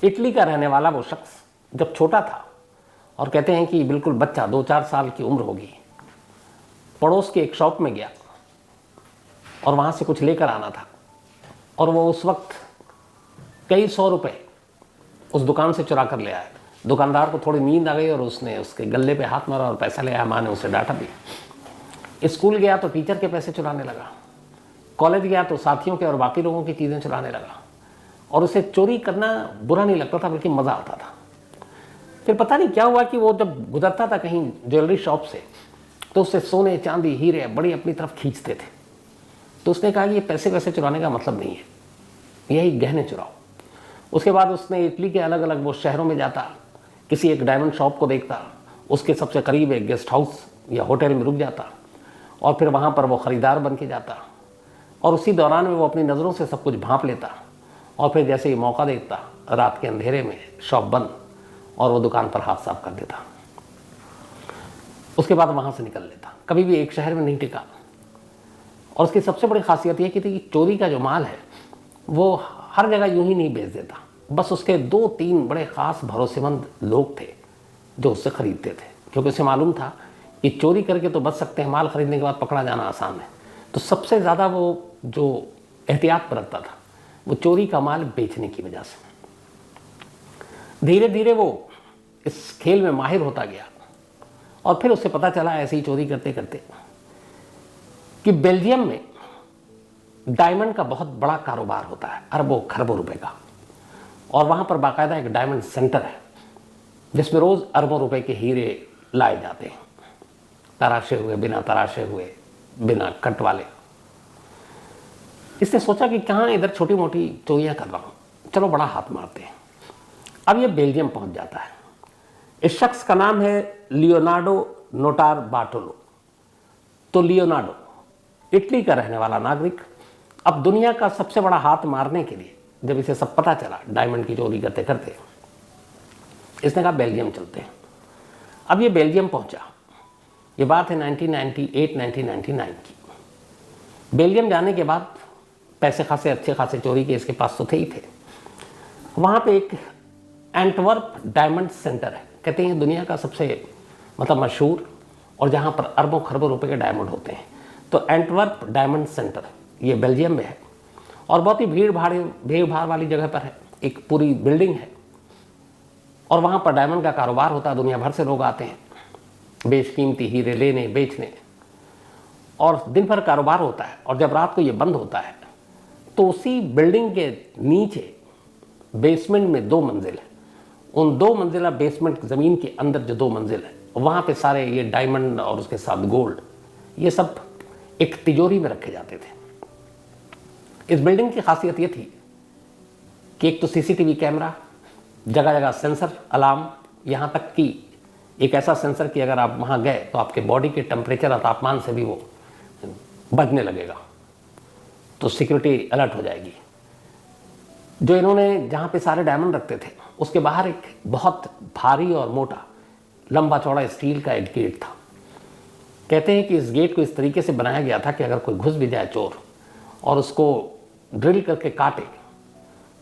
Italy का रहने वाला वो शख्स जब छोटा था, और कहते हैं कि बिल्कुल बच्चा 2-4 साल की उम्र होगी, पड़ोस के एक शॉप में गया और वहाँ से कुछ लेकर आना था, और वो उस वक्त कई 100 रुपए उस दुकान से चुरा कर ले आया। दुकानदार को थोड़ी नींद आ गई और उसने उसके गले पे हाथ मारा और पैसा ले आया। माँ ने उसे डांटा भी। स्कूल गया तो टीचर के पैसे चुराने लगा, कॉलेज गया तो साथियों के और बाकी लोगों की चीज़ें चुराने लगा, और उसे चोरी करना बुरा नहीं लगता था बल्कि मज़ा आता था। फिर पता नहीं क्या हुआ कि वो जब गुजरता था कहीं ज्वेलरी शॉप से तो उससे सोने चांदी हीरे बड़ी अपनी तरफ खींचते थे। तो उसने कहा कि ये पैसे वैसे चुराने का मतलब नहीं है, यही गहने चुराओ। उसके बाद उसने इटली के अलग अलग वो शहरों में जाता, किसी एक डायमंड शॉप को देखता, उसके सबसे करीब एक गेस्ट हाउस या होटल में रुक जाता और फिर वहाँ पर वो ख़रीदार बन के जाता, और उसी दौरान में वो अपनी नज़रों से सब कुछ भांप लेता, और फिर जैसे ही मौका देखता रात के अंधेरे में शॉप बंद और वो दुकान पर हाथ साफ कर देता। उसके बाद वहाँ से निकल लेता, कभी भी एक शहर में नहीं टिका। और उसकी सबसे बड़ी खासियत यह कि चोरी का जो माल है वो हर जगह यूं ही नहीं बेच देता, बस उसके 2-3 बड़े ख़ास भरोसेमंद लोग थे जो उससे ख़रीदते थे, क्योंकि उसे मालूम था कि चोरी करके तो बच सकते हैं, माल ख़रीदने के बाद पकड़ा जाना आसान है। तो सबसे ज़्यादा वो जो एहतियात बरतता था वो चोरी का माल बेचने की वजह से। धीरे धीरे वो इस खेल में माहिर होता गया, और फिर उसे पता चला ऐसे ही चोरी करते करते कि बेल्जियम में डायमंड का बहुत बड़ा कारोबार होता है, अरबों खरबों रुपए का, और वहाँ पर बाकायदा एक डायमंड सेंटर है जिसमें रोज़ अरबों रुपए के हीरे लाए जाते हैं, तराशे हुए, बिना तराशे हुए, बिना कट वाले। इसने सोचा कि कहाँ इधर छोटी मोटी चोरियाँ कर रहा हूँ, चलो बड़ा हाथ मारते हैं। अब ये बेल्जियम पहुँच जाता है। इस शख्स का नाम है लियोनार्डो नोटार बार्टोलो। तो लियोनार्डो इटली का रहने वाला नागरिक अब दुनिया का सबसे बड़ा हाथ मारने के लिए, जब इसे सब पता चला डायमंड की चोरी करते करते, इसने कहा बेल्जियम चलते हैं। अब ये बेल्जियम पहुंचा, ये बात है 1998-1999 की। बेल्जियम जाने के बाद पैसे खासे अच्छे खासे चोरी के इसके पास तो थे ही थे। वहाँ पे एक एंटवर्प डायमंड सेंटर है, कहते हैं दुनिया का सबसे मशहूर, और जहाँ पर अरबों खरबों रुपए के डायमंड होते हैं। तो एंटवर्प डायमंड सेंटर ये बेल्जियम में है, और बहुत ही भीड़ भाड़ वाली जगह पर है। एक पूरी बिल्डिंग है और वहाँ पर डायमंड का कारोबार होता है। दुनिया भर से लोग आते हैं बेशकीमती हीरे लेने बेचने, और दिन भर कारोबार होता है। और जब रात को ये बंद होता है तो उसी बिल्डिंग के नीचे बेसमेंट में 2 मंजिल है। उन 2 मंजिला बेसमेंट ज़मीन के अंदर जो 2 मंजिल है, वहाँ पे सारे ये डायमंड और उसके साथ गोल्ड, ये सब एक तिजोरी में रखे जाते थे। इस बिल्डिंग की खासियत ये थी कि एक तो सीसीटीवी कैमरा, जगह जगह सेंसर, अलार्म, यहाँ तक कि एक ऐसा सेंसर कि अगर आप वहाँ गए तो आपके बॉडी के टेम्परेचर और तापमान से भी वो बजने लगेगा, तो सिक्योरिटी अलर्ट हो जाएगी। जो इन्होंने जहाँ पे सारे डायमंड रखते थे उसके बाहर एक बहुत भारी और मोटा लंबा चौड़ा स्टील का एक गेट था। कहते हैं कि इस गेट को इस तरीके से बनाया गया था कि अगर कोई घुस भी जाए चोर और उसको ड्रिल करके काटे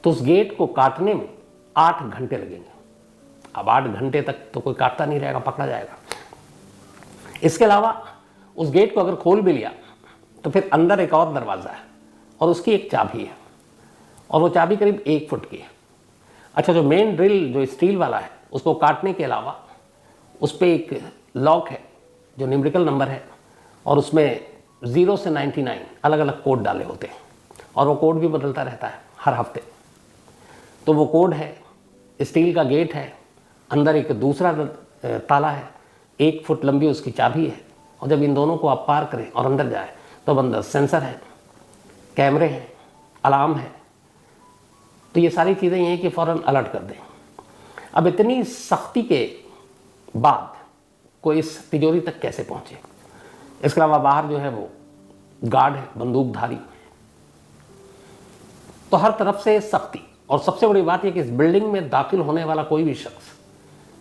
तो उस गेट को काटने में 8 घंटे लगेंगे। अब 8 घंटे तक तो कोई काटता नहीं रहेगा, पकड़ा जाएगा। इसके अलावा उस गेट को अगर खोल भी लिया तो फिर अंदर एक और दरवाज़ा है और उसकी एक चाबी है, और वो चाबी करीब 1 फुट की है। अच्छा, जो मेन ड्रिल जो स्टील वाला है उसको काटने के अलावा उस पर एक लॉक है जो न्यूमेरिकल नंबर है, और उसमें 0 से 99 अलग अलग कोड डाले होते हैं, और वो कोड भी बदलता रहता है हर हफ्ते। तो वो कोड है, स्टील का गेट है, अंदर एक दूसरा ताला है, 1 फुट लंबी उसकी चाबी है, और जब इन दोनों को आप पार करें और अंदर जाए तो अंदर सेंसर है, कैमरे हैं, अलार्म है। तो ये सारी चीज़ें ये हैं कि फ़ौरन अलर्ट कर दें। अब इतनी सख्ती के बाद कोई इस तिजोरी तक कैसे पहुँचे? इसके अलावा बाहर जो है वो गार्ड है, बंदूकधारी, तो हर तरफ से सख्ती। और सबसे बड़ी बात यह कि इस बिल्डिंग में दाखिल होने वाला कोई भी शख्स,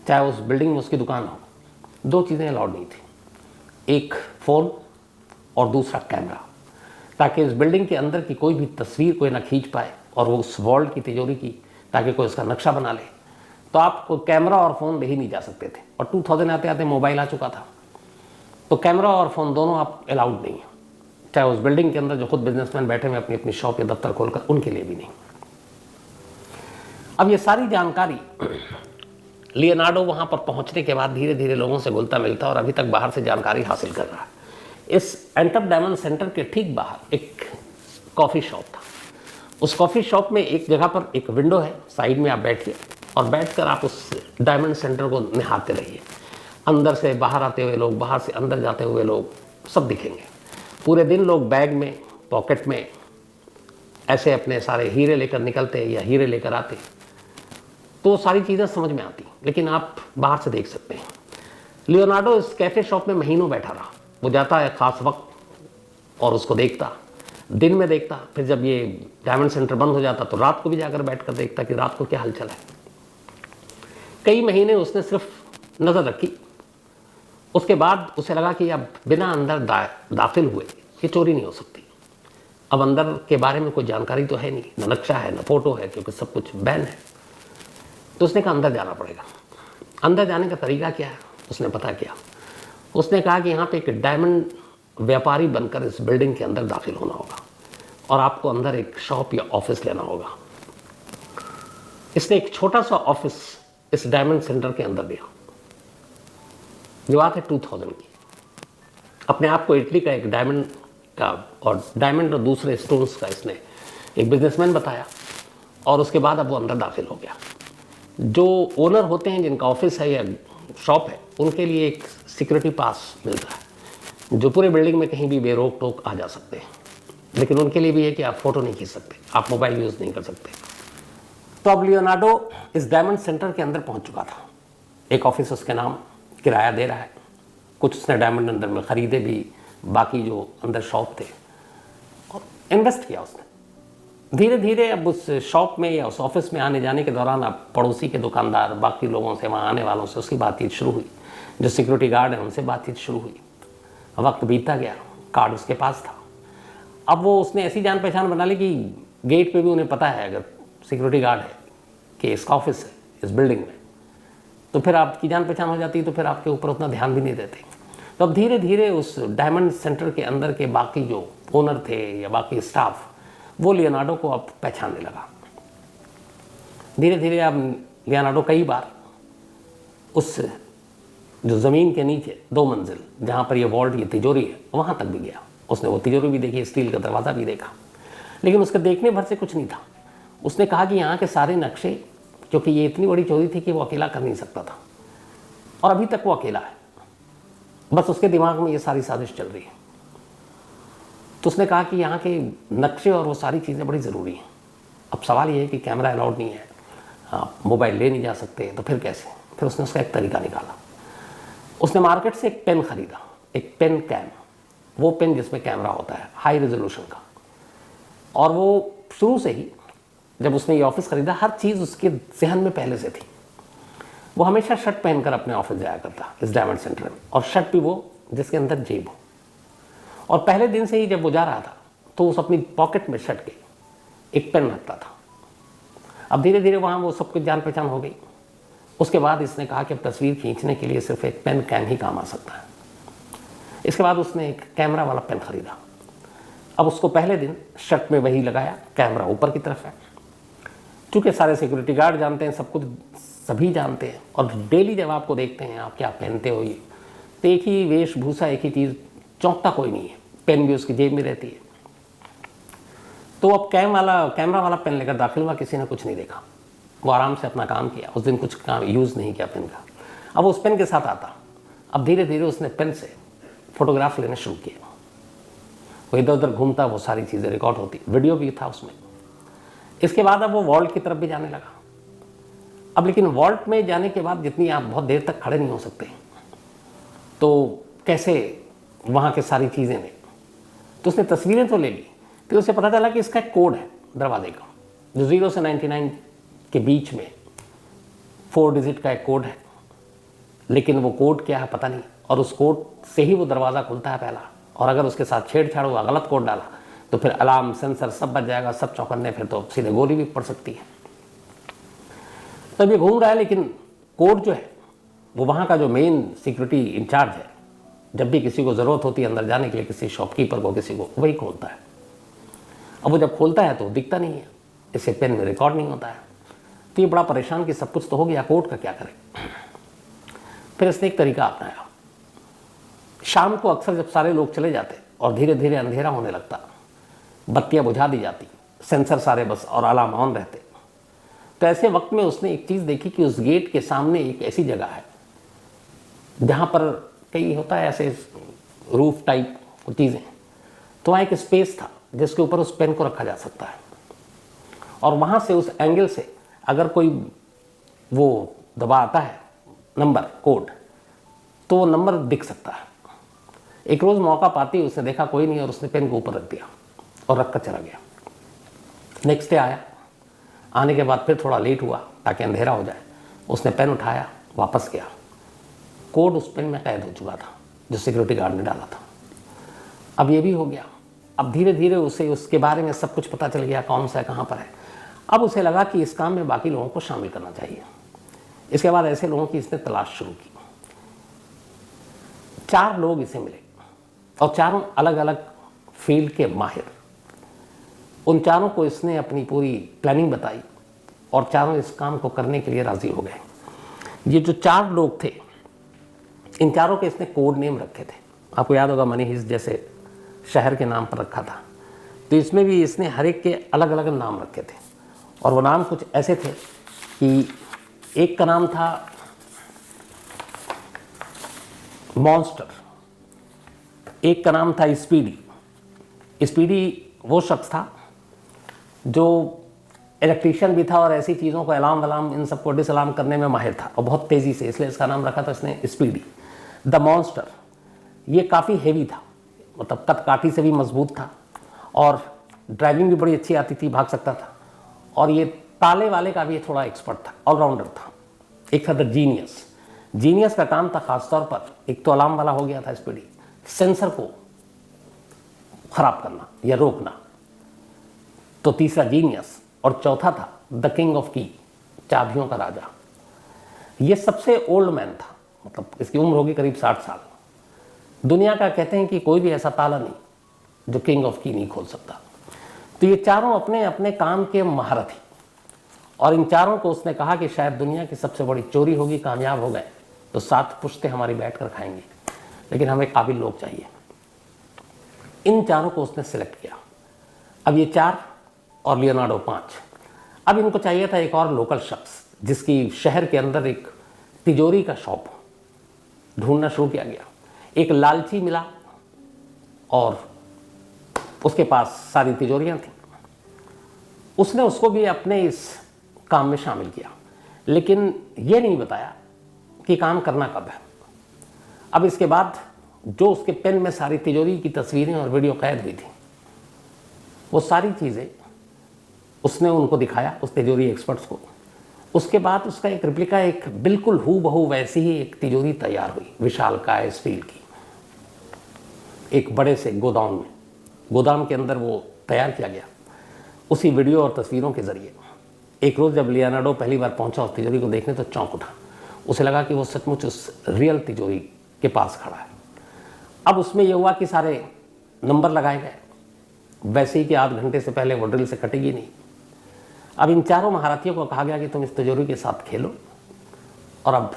चाहे उस बिल्डिंग में उसकी दुकान हो, 2 चीज़ें अलाउड नहीं थी, एक फ़ोन और दूसरा कैमरा, ताकि इस बिल्डिंग के अंदर की कोई भी तस्वीर कोई ना खींच पाए और वो उस वॉल्ट की तिजोरी की ताकि कोई उसका नक्शा बना ले। तो आप कैमरा और फ़ोन ले ही नहीं जा सकते थे, और 2000 आते आते मोबाइल आ चुका था, तो कैमरा और फ़ोन दोनों आप अलाउड नहीं है, चाहे उस बिल्डिंग के अंदर जो खुद बिजनेसमैन बैठे हुए अपनी अपनी शॉप या दफ्तर खोलकर, उनके लिए भी नहीं। अब ये सारी जानकारी लियोनार्डो वहाँ पर पहुँचने के बाद धीरे धीरे लोगों से घुलता मिलता और अभी तक बाहर से जानकारी हासिल कर रहा है। इस एंटअप डायमंड सेंटर के ठीक बाहर एक कॉफ़ी शॉप था। उस कॉफ़ी शॉप में एक जगह पर एक विंडो है, साइड में आप बैठिए और बैठकर आप उस डायमंड सेंटर को निहारते रहिए। अंदर से बाहर आते हुए लोग, बाहर से अंदर जाते हुए लोग सब दिखेंगे। पूरे दिन लोग बैग में, पॉकेट में ऐसे अपने सारे हीरे लेकर निकलते या हीरे लेकर आते, तो सारी चीज़ें समझ में आती, लेकिन आप बाहर से देख सकते हैं। लियोनार्डो इस कैफ़े शॉप में महीनों बैठा रहा। वो जाता है ख़ास वक्त और उसको देखता, दिन में देखता, फिर जब ये डायमंड सेंटर बंद हो जाता तो रात को भी जाकर बैठकर देखता कि रात को क्या हलचल है। कई महीने उसने सिर्फ नज़र रखी। उसके बाद उसे लगा कि अब बिना अंदर दाखिल हुए ये चोरी नहीं हो सकती। अब अंदर के बारे में कोई जानकारी तो है नहीं, न नक्शा है, न फोटो है, क्योंकि सब कुछ बैन है। तो उसने कहा अंदर जाना पड़ेगा। अंदर जाने का तरीका क्या है उसने पता किया। उसने कहा कि यहाँ पे एक डायमंड व्यापारी बनकर इस बिल्डिंग के अंदर दाखिल होना होगा और आपको अंदर एक शॉप या ऑफिस लेना होगा। इसने एक छोटा सा ऑफिस इस डायमंड सेंटर के अंदर दिया। जो बात है 2000 की। अपने आप को इटली का एक डायमंड का और डायमंड और दूसरे स्टोन्स का इसने एक बिजनेसमैन बताया, और उसके बाद अब वो अंदर दाखिल हो गया। जो ओनर होते हैं, जिनका ऑफिस है या शॉप है, उनके लिए एक सिक्योरिटी पास मिलता है, जो पूरे बिल्डिंग में कहीं भी बेरोक टोक आ जा सकते हैं। लेकिन उनके लिए भी है कि आप फ़ोटो नहीं खींच सकते, आप मोबाइल यूज़ नहीं कर सकते। तो अब लियोनार्डो इस डायमंड सेंटर के अंदर पहुंच चुका था। एक ऑफिस उसके नाम किराया दे रहा है। कुछ उसने डायमंड अंदर में ख़रीदे भी, बाकी जो अंदर शॉप थे, और इन्वेस्ट किया उसने। धीरे धीरे अब उस शॉप में या उस ऑफिस में आने जाने के दौरान अब पड़ोसी के दुकानदार, बाकी लोगों से, वहाँ आने वालों से उसकी बातचीत शुरू हुई। जो सिक्योरिटी गार्ड है उनसे बातचीत शुरू हुई। वक्त बीतता गया, कार्ड उसके पास था। अब वो उसने ऐसी जान पहचान बना ली कि गेट पे भी उन्हें पता है अगर सिक्योरिटी गार्ड है कि इसका ऑफिस है इस बिल्डिंग में, तो फिर आपकी जान पहचान हो जाती है, तो फिर आपके ऊपर उतना ध्यान भी नहीं देते। तो अब धीरे धीरे उस डायमंड सेंटर के अंदर के बाकी जो ओनर थे या बाकी स्टाफ, वो लियोनार्डो को अब पहचानने लगा। धीरे धीरे अब लियोनार्डो कई बार उस जो ज़मीन के नीचे 2 मंजिल जहाँ पर ये वॉल्ट, ये तिजोरी है, वहाँ तक भी गया। उसने वो तिजोरी भी देखी, स्टील का दरवाज़ा भी देखा, लेकिन उसके देखने भर से कुछ नहीं था। उसने कहा कि यहाँ के सारे नक्शे, क्योंकि ये इतनी बड़ी चोरी थी कि वो अकेला कर नहीं सकता था, और अभी तक वो अकेला है, बस उसके दिमाग में ये सारी साजिश चल रही है। तो उसने कहा कि यहाँ के नक्शे और वो सारी चीज़ें बड़ी ज़रूरी हैं। अब सवाल ये है कि कैमरा अलाउड नहीं है, आप मोबाइल ले नहीं जा सकते, तो फिर कैसे? फिर उसने उसका एक तरीका निकाला। उसने मार्केट से एक पेन ख़रीदा, एक पेन कैम, वो पेन जिसमें कैमरा होता है हाई रेजोल्यूशन का। और वो शुरू से ही जब उसने ये ऑफिस ख़रीदा, हर चीज़ उसके जहन में पहले से थी। वो हमेशा शर्ट पहनकर अपने ऑफिस जाया करता इस डायमंड सेंटर में, और शर्ट भी वो जिसके अंदर जेब हो। और पहले दिन से ही जब वो जा रहा था तो उस अपनी पॉकेट में शर्ट के एक पेन रखता था। अब धीरे धीरे वहाँ वो सब कुछ जान पहचान हो गई। उसके बाद इसने कहा कि अब तस्वीर खींचने के लिए सिर्फ एक पेन कैम ही काम आ सकता है। इसके बाद उसने एक कैमरा वाला पेन ख़रीदा। अब उसको पहले दिन शर्ट में वही लगाया, कैमरा ऊपर की तरफ है। चूँकि सारे सिक्योरिटी गार्ड जानते हैं, सब कुछ सभी जानते हैं, और डेली जब आपको देखते हैं आप क्या पहनते हो, ये तो एक ही वेशभूषा, एक ही चीज़, चौंकता कोई नहीं है। पेन भी उसकी जेब में रहती है। तो अब कैमरा वाला पेन लेकर दाखिल हुआ, किसी ने कुछ नहीं देखा। वो आराम से अपना काम किया। उस दिन कुछ काम यूज़ नहीं किया पेन का। अब उस पेन के साथ आता। अब धीरे धीरे उसने पेन से फोटोग्राफ लेने शुरू किया। वो इधर उधर घूमता, वो सारी चीज़ें रिकॉर्ड होती, वीडियो भी था उसमें। इसके बाद अब वो वॉल्ट की तरफ भी जाने लगा। अब लेकिन वॉल्ट में जाने के बाद जितनी आप बहुत देर तक खड़े नहीं हो सकते, तो कैसे वहाँ के सारी चीज़ें ने, तो उसने तस्वीरें तो ले ली। फिर उसे पता चला कि इसका एक कोड है दरवाजे का, जो 0 से 99 के बीच में 4 डिजिट का एक कोड है, लेकिन वो कोड क्या है पता नहीं। और उस कोड से ही वो दरवाज़ा खुलता है पहला, और अगर उसके साथ छेड़छाड़ हुआ, गलत कोड डाला, तो फिर अलार्म, सेंसर सब बच जाएगा, सब चौकन्ने, फिर तो सीधे गोली भी पड़ सकती है। तो अब ये घूम रहा है, लेकिन कोड जो है वो वहाँ का जो मेन सिक्योरिटी इंचार्ज है, जब भी किसी को ज़रूरत होती है अंदर जाने के लिए, किसी शॉपकीपर को, किसी को, वही खोलता है। अब वो जब खोलता है तो दिखता नहीं है, इससे पेन में रिकॉर्ड नहीं होता है। तो ये बड़ा परेशान कि सब कुछ तो हो गया, कोड का क्या करें। फिर इसने एक तरीका अपनाया। शाम को अक्सर जब सारे लोग चले जाते और धीरे धीरे अंधेरा होने लगता, बत्तियाँ बुझा दी जाती, सेंसर सारे बस और अलार्म ऑन रहते, तो ऐसे वक्त में उसने एक चीज़ देखी कि उस गेट के सामने एक ऐसी जगह है जहाँ पर कई होता है ऐसे रूफ टाइप चीज़ें, तो वहाँ एक स्पेस था जिसके ऊपर उस पेन को रखा जा सकता है, और वहाँ से उस एंगल से अगर कोई वो दबा आता है नंबर कोड, तो वो नंबर दिख सकता है। एक रोज़ मौका पाती उसने देखा कोई नहीं, और उसने पेन को ऊपर रख दिया और रख कर चला गया। नेक्स्ट डे आया, आने के बाद फिर थोड़ा लेट हुआ ताकि अंधेरा हो जाए। उसने पेन उठाया, वापस गया, कोड उस पेन में कैद हो चुका था जो सिक्योरिटी गार्ड ने डाला था। अब ये भी हो गया। अब धीरे धीरे उसे उसके बारे में सब कुछ पता चल गया, कौन सा है, कहाँ पर है। अब उसे लगा कि इस काम में बाकी लोगों को शामिल करना चाहिए। इसके बाद ऐसे लोगों की इसने तलाश शुरू की। 4 लोग इसे मिले और चारों अलग अलग फील्ड के माहिर। उन चारों को इसने अपनी पूरी प्लानिंग बताई और चारों इस काम को करने के लिए राजी हो गए। ये जो 4 लोग थे, इन चारों के इसने कोड नेम रखे थे। आपको याद होगा मनी हिस्ट जैसे शहर के नाम पर रखा था, तो इसमें भी इसने हर एक के अलग अलग नाम रखे थे। और वो नाम कुछ ऐसे थे कि एक का नाम था मॉन्स्टर, एक का नाम था स्पीडी। स्पीडी वो शख्स था जो इलेक्ट्रीशियन भी था और ऐसी चीज़ों को अलार्म वलार्म इन सबको डिसअलार्म करने में माहिर था और बहुत तेज़ी से, इसलिए इसका नाम रखा था इसने स्पीडी। द मॉन्स्टर ये काफ़ी हेवी था, मतलब कदकाठी से भी मजबूत था और ड्राइविंग भी बड़ी अच्छी आती थी, भाग सकता था। और ये ताले वाले का भी थोड़ा एक्सपर्ट था, ऑलराउंडर था। एक था द जीनियस। जीनियस का काम था खासतौर पर, एक तो अलार्म वाला हो गया था स्पीडी, सेंसर को खराब करना या रोकना, तो तीसरा जीनियस, और चौथा था द किंग ऑफ की, चाबियों का राजा। ये सबसे ओल्ड मैन था, मतलब इसकी उम्र होगी करीब 60 साल। दुनिया का कहते हैं कि कोई भी ऐसा ताला नहीं जो किंग ऑफ की नहीं खोल सकता। तो ये चारों अपने अपने काम के महारथी, और इन चारों को उसने कहा कि शायद दुनिया की सबसे बड़ी चोरी होगी, कामयाब हो गए तो 7 पुश्ते हमारी बैठ कर खाएंगे, लेकिन हमें काबिल लोग चाहिए। इन चारों को उसने सिलेक्ट किया। अब ये 4 और लियोनार्डो 5। अब इनको चाहिए था एक और लोकल शख्स जिसकी शहर के अंदर एक तिजोरी का शॉप हो। ढूंढना शुरू किया गया। एक लालची मिला और उसके पास सारी तिजोरियां थी। उसने उसको भी अपने इस काम में शामिल किया, लेकिन ये नहीं बताया कि काम करना कब है। अब इसके बाद जो उसके पेन में सारी तिजोरी की तस्वीरें और वीडियो कैद हुई थी, वो सारी चीज़ें उसने उनको दिखाया, उस तिजोरी एक्सपर्ट्स को। उसके बाद उसका एक रिप्लिका, एक बिल्कुल हूबहू वैसी ही एक तिजोरी तैयार हुई, विशालकाय स्टील की, एक बड़े से गोदाम के अंदर वो तैयार किया गया उसी वीडियो और तस्वीरों के ज़रिए। एक रोज़ जब लियोनार्डो पहली बार पहुंचा उस तिजोरी को देखने, तो चौंक उठा। उसे लगा कि वो सचमुच उस रियल तिजोरी के पास खड़ा है। अब उसमें यह हुआ कि सारे नंबर लगाए गए, वैसे ही कि आध घंटे से पहले वो ड्रिल से कटेगी नहीं। अब इन चारों महारथियों को कहा गया कि तुम इस तिजोरी के साथ खेलो और अब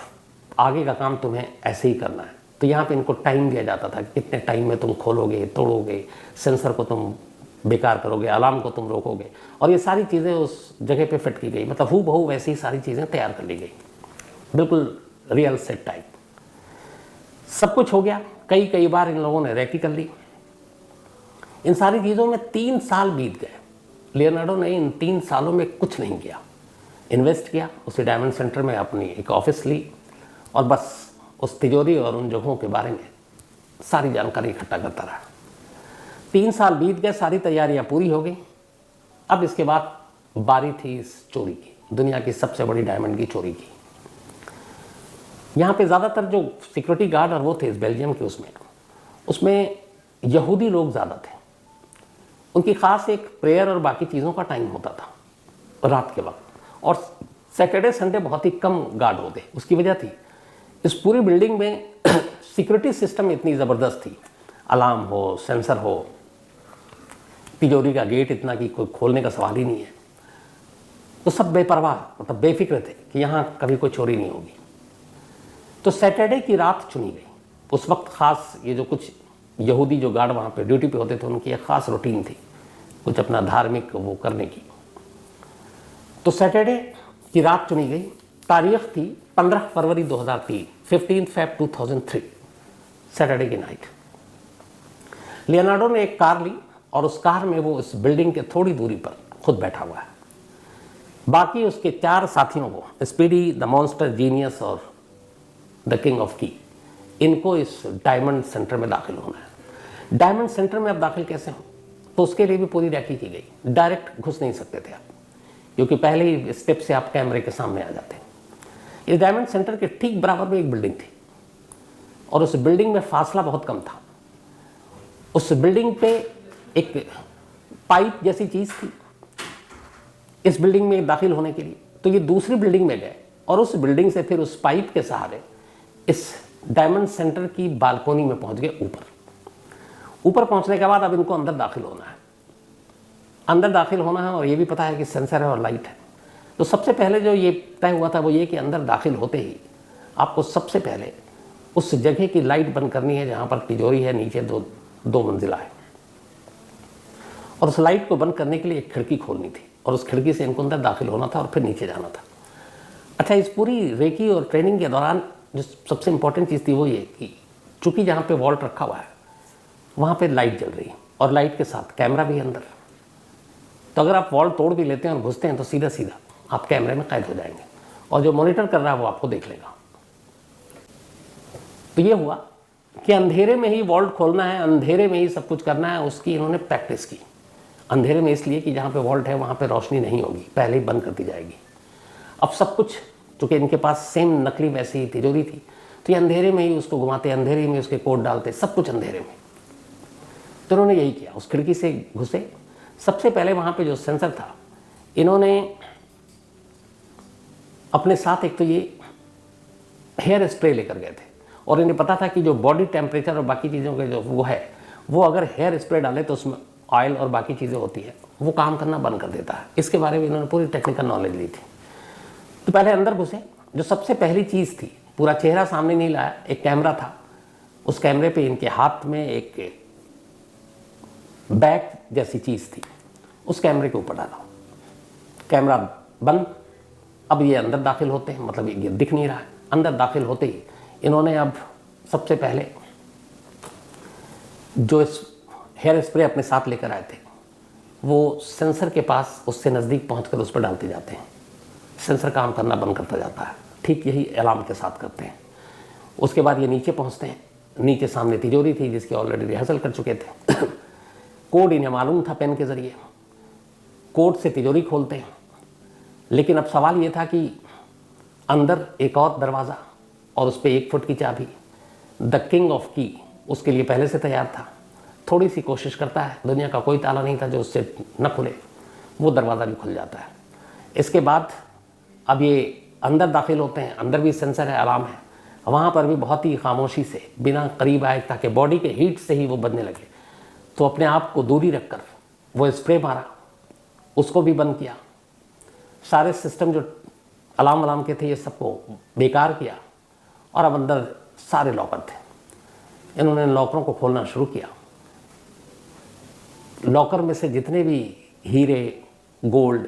आगे का काम तुम्हें ऐसे ही करना है। तो यहाँ पे इनको टाइम दिया जाता था कि कितने टाइम में तुम खोलोगे, तोड़ोगे, सेंसर को तुम बेकार करोगे, अलार्म को तुम रोकोगे, और ये सारी चीज़ें उस जगह पे फिट की गई। मतलब हूबहू वैसी सारी चीज़ें तैयार कर ली गई, बिल्कुल रियल सेट टाइप। सब कुछ हो गया। कई बार इन लोगों ने रेकी कर ली। इन सारी चीज़ों में 3 साल बीत गए। लियोनार्डो ने इन 3 सालों में कुछ नहीं किया। इन्वेस्ट किया, उसी डायमंड सेंटर में अपनी एक ऑफिस ली और बस उस तिजोरी और उन जगहों के बारे में सारी जानकारी इकट्ठा करता रहा। 3 साल बीत गए, सारी तैयारियां पूरी हो गई। अब इसके बाद बारी थी इस चोरी की, दुनिया की सबसे बड़ी डायमंड की चोरी की। यहाँ पे ज़्यादातर जो सिक्योरिटी गार्ड और वो थे इस बेल्जियम के, उसमें यहूदी लोग ज़्यादा थे। उनकी ख़ास एक प्रेयर और बाकी चीज़ों का टाइम होता था रात के वक्त, और सैटरडे संडे बहुत ही कम गार्ड होते, उसकी वजह थी इस पूरी बिल्डिंग में सिक्योरिटी सिस्टम इतनी ज़बरदस्त थी, अलार्म हो, सेंसर हो, तिजोरी का गेट इतना कि कोई खोलने का सवाल ही नहीं है। तो सब बेपरवाह, मतलब बेफिक्र थे कि यहाँ कभी कोई चोरी नहीं होगी। तो सैटरडे की रात चुनी गई। उस वक्त ख़ास ये जो कुछ यहूदी जो गार्ड वहाँ पे ड्यूटी पे होते थे, उनकी एक ख़ास रूटीन थी कुछ अपना धार्मिक वो करने की। तो सैटरडे की रात चुनी गई। तारीख थी 15 फरवरी 2003, 15 फेब 2003, सैटरडे की नाइट। लियोनार्डो ने एक कार ली और उस कार में वो इस बिल्डिंग के थोड़ी दूरी पर खुद बैठा हुआ है। बाकी उसके 4 साथियों को, स्पीडी, द मॉन्स्टर, जीनियस और द किंग ऑफ की, इनको इस डायमंड सेंटर में दाखिल होना है। डायमंड सेंटर में आप दाखिल कैसे हो, तो उसके लिए भी पूरी रैकी की गई। डायरेक्ट घुस नहीं सकते थे आप, क्योंकि पहले ही स्टेप से आप कैमरे के सामने आ जाते हैं। इस डायमंड सेंटर के ठीक बराबर में एक बिल्डिंग थी और उस बिल्डिंग में फासला बहुत कम था। उस बिल्डिंग पे एक पाइप जैसी चीज़ थी इस बिल्डिंग में दाखिल होने के लिए। तो ये दूसरी बिल्डिंग में गए और उस बिल्डिंग से फिर उस पाइप के सहारे इस डायमंड सेंटर की बालकोनी में पहुंच गए। ऊपर पहुंचने के बाद अब इनको अंदर दाखिल होना है। अंदर दाखिल होना है और ये भी पता है कि सेंसर है और लाइट है। तो सबसे पहले जो ये तय हुआ था वो ये कि अंदर दाखिल होते ही आपको सबसे पहले उस जगह की लाइट बंद करनी है जहाँ पर तिजोरी है, नीचे दो मंजिला है, और उस लाइट को बंद करने के लिए एक खिड़की खोलनी थी और उस खिड़की से इनको अंदर दाखिल होना था और फिर नीचे जाना था। अच्छा, इस पूरी रेकी और ट्रेनिंग के दौरान जो सबसे इम्पोर्टेंट चीज़ थी वो ये कि चूँकि जहाँ पे वॉल्ट रखा हुआ है वहाँ पे लाइट जल रही है और लाइट के साथ कैमरा भी अंदर। तो अगर आप वॉल तोड़ भी लेते हैं और घुसते हैं तो सीधा सीधा आप कैमरे में कैद हो जाएंगे और जो मॉनिटर कर रहा है वो आपको देख लेगा। तो ये हुआ कि अंधेरे में ही वॉल्ट खोलना है, अंधेरे में ही सब कुछ करना है। उसकी इन्होंने प्रैक्टिस की अंधेरे में, इसलिए कि जहाँ पे वॉल्ट है वहाँ पे रोशनी नहीं होगी, पहले ही बंद कर दी जाएगी। अब सब कुछ चूँकि इनके पास सेम नकली वैसी ही तिजोरी थी, तो ये अंधेरे में ही उसको घुमाते, अंधेरे में उसके कोड डालते, सब कुछ अंधेरे में। तो उन्होंने यही किया, उस खिड़की से घुसे। सबसे पहले वहाँ पे जो सेंसर था, इन्होंने अपने साथ एक तो ये हेयर स्प्रे लेकर गए थे और इन्हें पता था कि जो बॉडी टेम्परेचर और बाकी चीज़ों के जो वो है, वो अगर हेयर स्प्रे डाले तो उसमें ऑयल और बाकी चीज़ें होती है, वो काम करना बंद कर देता है। इसके बारे में इन्होंने पूरी टेक्निकल नॉलेज ली थी। तो पहले अंदर घुसे। जो सबसे पहली चीज़ थी, पूरा चेहरा सामने नहीं लाया, एक कैमरा था। उस कैमरे पे इनके हाथ में एक बैग जैसी चीज़ थी, उस कैमरे के ऊपर डाला। कैमरा बंद। अब ये अंदर दाखिल होते हैं, मतलब ये दिख नहीं रहा है। अंदर दाखिल होते ही इन्होंने अब सबसे पहले जो इस हेयर स्प्रे अपने साथ लेकर आए थे वो सेंसर के पास उससे नज़दीक पहुंचकर उस पर डालते जाते हैं। सेंसर काम करना बंद करता जाता है। ठीक यही अलार्म के साथ करते हैं। उसके बाद ये नीचे पहुंचते हैं। नीचे सामने तिजोरी थी जिसकी ऑलरेडी रिहर्सल कर चुके थे। कोड इन्हें मालूम था पेन के ज़रिए। कोड से तिजोरी खोलते हैं। लेकिन अब सवाल ये था कि अंदर एक और दरवाज़ा और उस पर 1 फुट की चाबी, द किंग ऑफ की, उसके लिए पहले से तैयार था। थोड़ी सी कोशिश करता है, दुनिया का कोई ताला नहीं था जो उससे न खुले, वो दरवाज़ा भी खुल जाता है। इसके बाद अब ये अंदर दाखिल होते हैं। अंदर भी सेंसर है, अलार्म है। वहाँ पर भी बहुत ही खामोशी से, बिना करीब आए, ताकि बॉडी के हीट से ही वो बदने लगे, तो अपने आप को दूरी रखकर वो स्प्रे मारा, उसको भी बंद किया। सारे सिस्टम जो अलार्म के थे ये सबको बेकार किया और अब अंदर सारे लॉकर थे। इन्होंने लॉकरों को खोलना शुरू किया। लॉकर में से जितने भी हीरे, गोल्ड,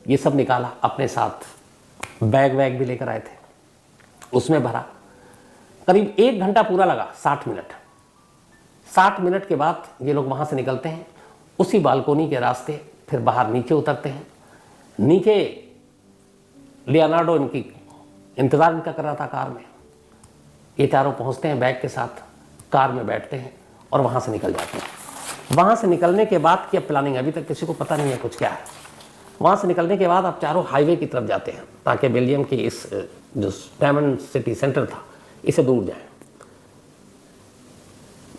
ये सब निकाला, अपने साथ बैग भी लेकर आए थे, उसमें भरा। करीब 1 घंटा पूरा लगा, 60 मिनट। 60 मिनट के बाद ये लोग वहाँ से निकलते हैं। उसी बालकोनी के रास्ते फिर बाहर नीचे उतरते हैं। नीचे लियोनार्डो इनकी इंतज़ार इनका कर रहा था कार में। ये चारों पहुँचते हैं बैग के साथ, कार में बैठते हैं और वहाँ से निकल जाते हैं। वहाँ से निकलने के बाद क्या प्लानिंग, अभी तक किसी को पता नहीं है कुछ क्या है। वहाँ से निकलने के बाद आप चारों हाईवे की तरफ जाते हैं ताकि बेल्जियम की इस जो डायमंड सिटी सेंटर था इसे दूर जाएं।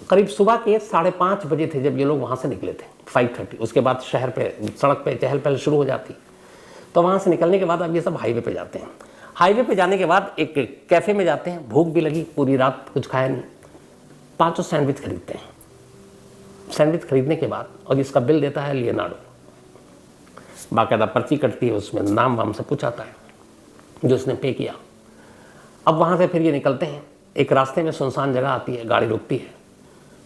करीब सुबह के 5:30 बजे थे जब ये लोग वहाँ से निकले थे, 5:30। उसके बाद शहर पे, सड़क पे चहल पहल शुरू हो जाती। तो वहाँ से निकलने के बाद अब ये सब हाईवे पे जाते हैं। हाईवे पे जाने के बाद एक कैफ़े में जाते हैं, भूख भी लगी, पूरी रात कुछ खाया नहीं, 5 सैंडविच खरीदते हैं। सैंडविच खरीदने के बाद और इसका बिल देता है लियोनार्डो, बाकायदा पर्ची कटती है, उसमें नाम वाम सब कुछ आता है जो उसने पे किया। अब वहाँ से फिर ये निकलते हैं, एक रास्ते में सुनसान जगह आती है, गाड़ी रुकती है।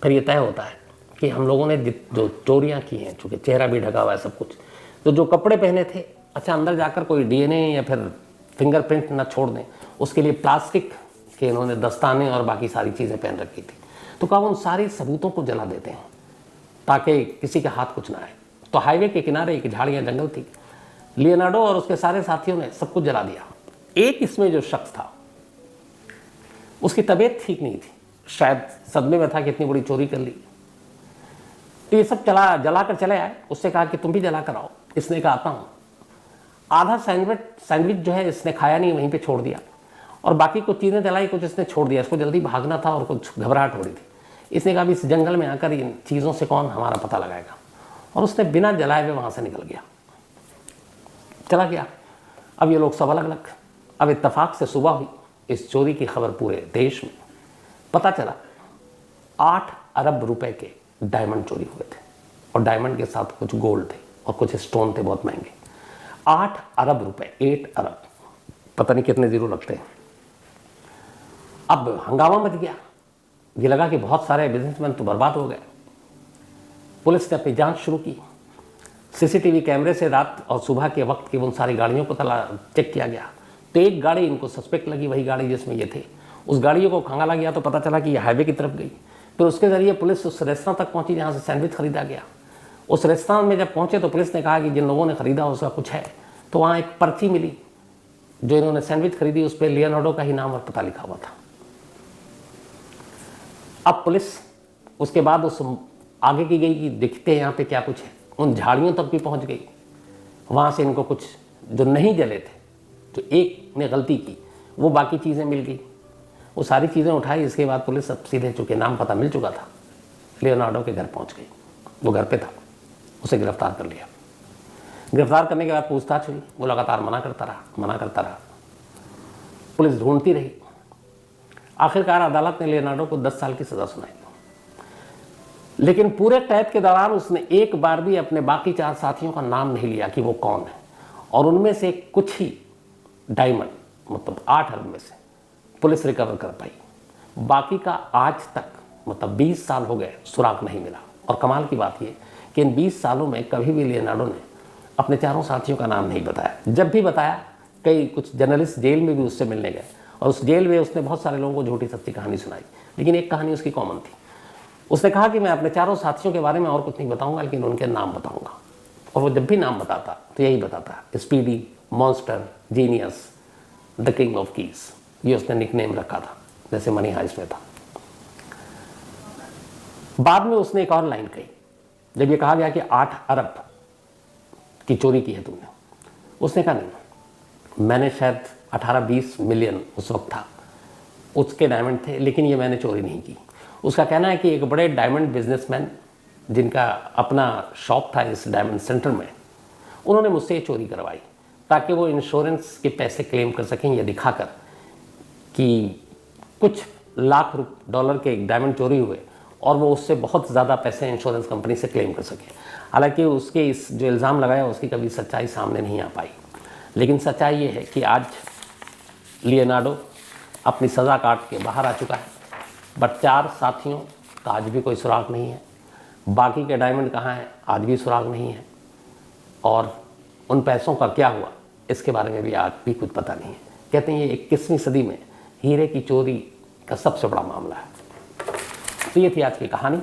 फिर ये तय होता है कि हम लोगों ने जो चोरियाँ की हैं, चूँकि चेहरा भी ढका हुआ है सब कुछ, तो जो कपड़े पहने थे, अच्छा अंदर जाकर कोई डीएनए या फिर फिंगरप्रिंट ना छोड़ दें, उसके लिए प्लास्टिक के इन्होंने दस्ताने और बाकी सारी चीज़ें पहन रखी थी। तो कहा उन सारे सबूतों को जला देते हैं ताकि किसी के हाथ कुछ ना आए। तो हाईवे के किनारे एक झाड़ियाँ जंगल थी, लियोनार्डो और उसके सारे साथियों ने सब कुछ जला दिया। एक इसमें जो शख्स था उसकी तबीयत ठीक नहीं थी, शायद सदमे में था कि इतनी बड़ी चोरी कर ली। तो ये सब जला कर चले आए। उससे कहा कि तुम भी जला कर आओ। इसने कहा आता हूँ। आधा सैंडविच जो है इसने खाया नहीं, वहीं पे छोड़ दिया, और बाकी कुछ चीज़ें जलाई, कुछ इसने छोड़ दिया। इसको जल्दी भागना था और कुछ घबराहट हो रही थी। इसने कहा इस जंगल में आकर इन चीज़ों से कौन हमारा पता लगाएगा, और उसने बिना जलाए हुए वहाँ से निकल गया, चला गया। अब ये लोग सब अलग अलग। अब इत्तेफाक से सुबह हुई, इस चोरी की खबर पूरे देश में पता चला। 8 अरब रुपए के डायमंड चोरी हुए थे, और डायमंड के साथ कुछ गोल्ड थे और कुछ स्टोन थे बहुत महंगे। 8 अरब रुपए, 8 अरब, पता नहीं कितने जीरो लगते हैं। अब हंगामा मच गया। ये लगा कि बहुत सारे बिजनेसमैन तो बर्बाद हो गए। पुलिस ने अपनी जांच शुरू की। सीसीटीवी कैमरे से रात और सुबह के वक्त की उन सारी गाड़ियों को चेक किया गया। तो एक गाड़ी इनको सस्पेक्ट लगी, वही गाड़ी जिसमें ये थे। उस गाड़ियों को खंगाला गया तो पता चला कि ये हाईवे की तरफ गई। फिर उसके जरिए पुलिस उस रेस्तरां तक पहुंची जहाँ से सैंडविच खरीदा गया। उस रेस्तरां में जब पहुंचे तो पुलिस ने कहा कि जिन लोगों ने खरीदा उसका कुछ है। तो वहाँ एक पर्ची मिली, जो इन्होंने सैंडविच खरीदी उस पर लियोनार्डो का ही नाम और पता लिखा हुआ था। अब पुलिस उसके बाद उस आगे की गई कि देखते हैं यहाँ पे क्या कुछ है। उन झाड़ियों तक भी पहुँच गई। वहाँ से इनको कुछ जो नहीं जले थे, जो एक ने गलती की, वो बाकी चीज़ें मिल गई। वो सारी चीज़ें उठाई। इसके बाद पुलिस अब सीधे, चूँकि नाम पता मिल चुका था, लियोनार्डो के घर पहुँच गई। वो घर पे था, उसे गिरफ्तार कर लिया। गिरफ्तार करने के बाद पूछताछ हुई। वो लगातार मना करता रहा। पुलिस ढूंढती रही। आखिरकार अदालत ने लियोनार्डो को 10 साल की सज़ा सुनाई। लेकिन पूरे कैद के दौरान उसने एक बार भी अपने बाकी 4 साथियों का नाम नहीं लिया कि वो कौन है। और उनमें से कुछ ही डायमंड, मतलब 8 अरब में से पुलिस रिकवर कर पाई। बाकी का आज तक, मतलब 20 साल हो गए, सुराग नहीं मिला। और कमाल की बात ये कि इन 20 सालों में कभी भी लियोनार्डो ने अपने 4 साथियों का नाम नहीं बताया। जब भी बताया, कई कुछ जर्नलिस्ट जेल में भी उससे मिलने गए, और उस जेल में उसने बहुत सारे लोगों को झूठी सच्ची कहानी सुनाई। लेकिन एक कहानी उसकी कॉमन थी। उसने कहा कि मैं अपने 4 साथियों के बारे में और कुछ नहीं बताऊंगा, लेकिन उनके नाम बताऊंगा। और वो जब भी नाम बताता तो यही बताता, speedy, monster, genius, the king of keys. ये उसने निकनेम रखा था, जैसे मनी हाइस्ट में था। बाद में उसने एक और लाइन कही, जब ये कहा गया कि 8 अरब की चोरी की है तुमने। उसने कहा नहीं, मैंने शायद 18-20 मिलियन उस वक्त था, उसके डायमंड थे, लेकिन ये मैंने चोरी नहीं की। उसका कहना है कि एक बड़े डायमंड बिजनेसमैन जिनका अपना शॉप था इस डायमंड सेंटर में, उन्होंने मुझसे ये चोरी करवाई ताकि वो इंश्योरेंस के पैसे क्लेम कर सकें, ये दिखाकर कि कुछ लाख डॉलर के एक डायमंड चोरी हुए और वो उससे बहुत ज़्यादा पैसे इंश्योरेंस कंपनी से क्लेम कर सके। हालांकि उसके इस जो इल्ज़ाम लगाया उसकी कभी सच्चाई सामने नहीं आ पाई। लेकिन सच्चाई ये है कि आज लियोनार्डो अपनी सज़ा काट के बाहर आ चुका है, बट 4 साथियों का आज भी कोई सुराग नहीं है। बाकी के डायमंड कहाँ हैं, आज भी सुराग नहीं है। और उन पैसों का क्या हुआ, इसके बारे में भी आज भी कुछ पता नहीं है। कहते हैं ये 21वीं सदी में हीरे की चोरी का सबसे बड़ा मामला है। तो ये थी आज की कहानी।